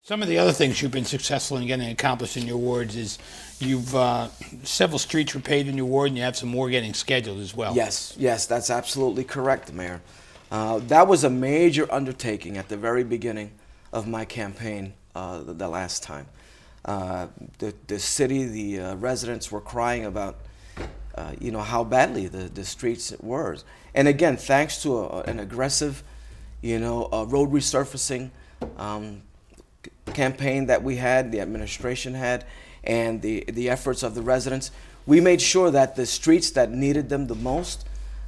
Some of the other things you've been successful in getting accomplished in your wards is you've several streets were paved in your ward, and you have some more getting scheduled as well. Yes, yes, that's absolutely correct, Mayor. That was a major undertaking at the very beginning of my campaign the last time. The city, the residents were crying about, how badly the streets were. And again, thanks to an aggressive, road resurfacing campaign that we had, the administration had, and the efforts of the residents, we made sure that the streets that needed them the most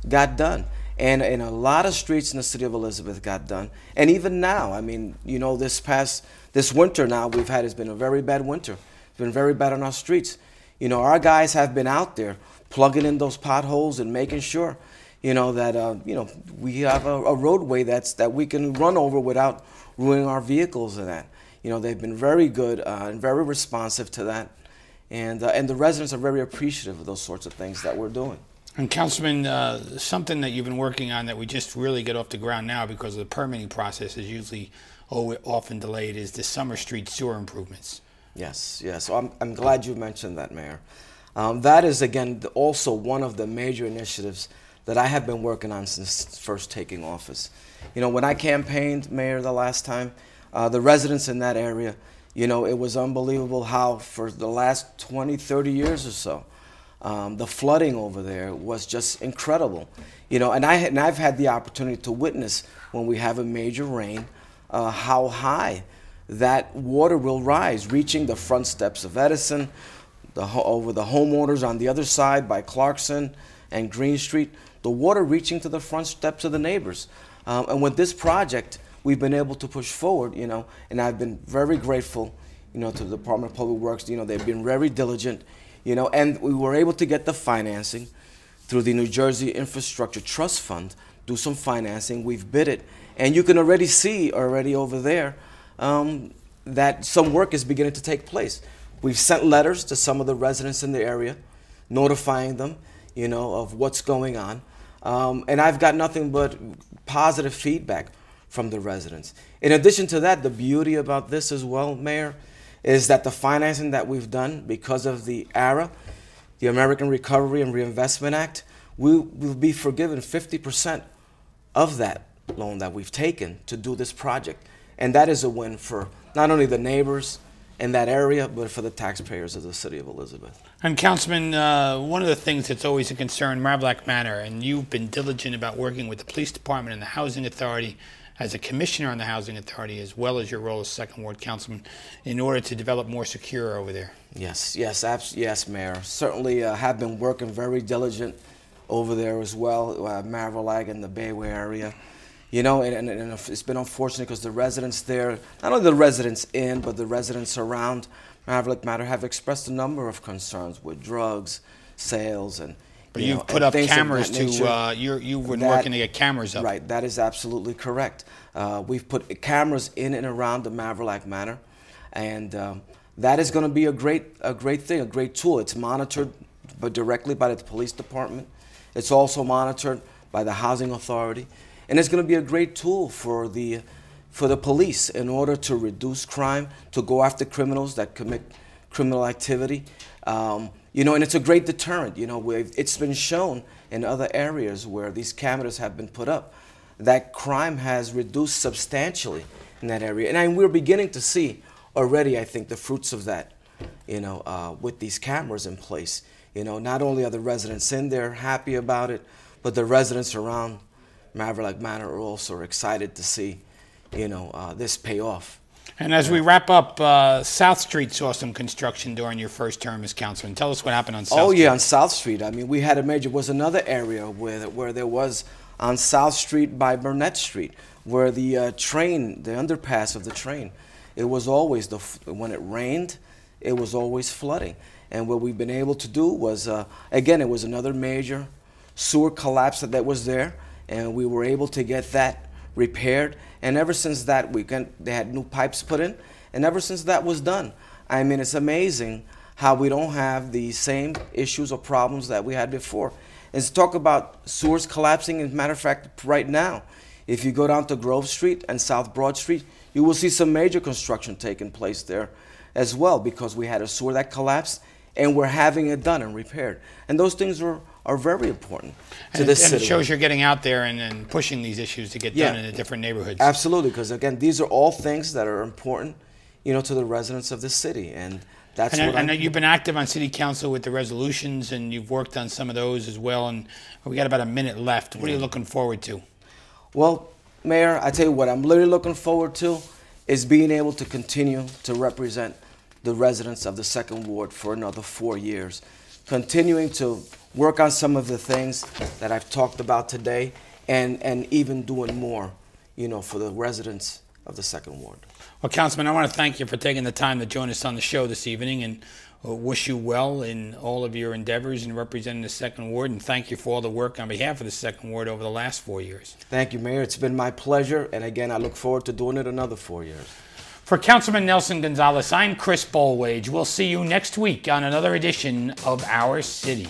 got done. And a lot of streets in the city of Elizabeth got done. And even now, I mean, this winter now has been a very bad winter. It's been very bad on our streets. Our guys have been out there plugging in those potholes and making sure, that, we have a roadway that we can run over without ruining our vehicles and that. They've been very good and very responsive to that. And the residents are very appreciative of those sorts of things that we're doing. And Councilman, something that you've been working on that we just really get off the ground now because of the permitting process is usually often delayed is the Summer Street sewer improvements. Yes, yes. So I'm glad you mentioned that, Mayor. That is, again, also one of the major initiatives that I have been working on since first taking office. When I campaigned, Mayor, the last time, the residents in that area, it was unbelievable how for the last 20, 30 years or so, the flooding over there was just incredible. And I've had the opportunity to witness when we have a major rain, how high that water will rise, reaching the front steps of Edison, over the homeowners on the other side by Clarkson and Green Street, the water reaching to the front steps of the neighbors. And with this project, we've been able to push forward, and I've been very grateful, to the Department of Public Works. They've been very diligent, and we were able to get the financing through the New Jersey Infrastructure Trust Fund, do some financing. We've bid it, and you can already see over there that some work is beginning to take place. We've sent letters to some of the residents in the area, notifying them, of what's going on. And I've got nothing but positive feedback from the residents. In addition to that, the beauty about this as well, Mayor, is that the financing that we've done because of the ARA, the American Recovery and Reinvestment Act, we will be forgiven 50% of that loan that we've taken to do this project. And that is a win for not only the neighbors in that area, but for the taxpayers of the city of Elizabeth. And Councilman, one of the things that's always a concern, Maverick Manor, and you've been diligent about working with the police department and the housing authority as a commissioner on the housing authority, as well as your role as second ward councilman, in order to develop more secure over there. Yes, yes, Mayor. Certainly have been working very diligent over there as well, Maverick and the Bayway area. And it's been unfortunate because the residents there, not only the residents in, but the residents around Maverick Manor have expressed a number of concerns with drugs, sales, and but you've put up cameras to, you've been working to get cameras up. Right, that is absolutely correct. We've put cameras in and around the Maverick Manor, and that is going to be a great thing, a great tool. It's monitored directly by the police department. It's also monitored by the housing authority. And it's going to be a great tool for the police in order to reduce crime, to go after criminals that commit criminal activity. And it's a great deterrent. It's been shown in other areas where these cameras have been put up that crime has reduced substantially in that area. And we're beginning to see already, I think, the fruits of that, with these cameras in place. Not only are the residents in there happy about it, but the residents around Maverick Manor are also excited to see, this pay off. And as we wrap up, South Street saw some construction during your first term as councilman. Tell us what happened on South Street. Oh yeah, on South Street. I mean, we had was another area where there was on South Street by Burnett Street, where the train, the underpass of the train, it was always when it rained, it was always flooding. And what we've been able to do was, again, it was another major sewer collapse that was there. And we were able to get that repaired. And ever since that, they had new pipes put in. And ever since that was done, I mean, it's amazing how we don't have the same issues or problems that we had before. And to talk about sewers collapsing, as a matter of fact, right now, if you go down to Grove Street and South Broad Street, You will see some major construction taking place there as well, because we had a sewer that collapsed, and we're having it done and repaired. And those things are very important to this city. And it shows you're getting out there and pushing these issues to get done in the different neighborhoods. Absolutely, because again, these are all things that are important, you know, to the residents of this city, and that's what I know you've been active on City Council with the resolutions, and you've worked on some of those as well. And we got about a minute left. What are you looking forward to? Well, Mayor, I tell you what, I'm literally looking forward to is being able to continue to represent the residents of the Second Ward for another 4 years, continuing to work on some of the things that I've talked about today, and even doing more, you know, for the residents of the Second Ward. Well, Councilman, I want to thank you for taking the time to join us on the show this evening, and wish you well in all of your endeavors in representing the Second Ward, and thank you for all the work on behalf of the Second Ward over the last 4 years. Thank you, Mayor. It's been my pleasure, and again, I look forward to doing it another 4 years. For Councilman Nelson Gonzalez, I'm Chris Bollwage. We'll see you next week on another edition of Our City.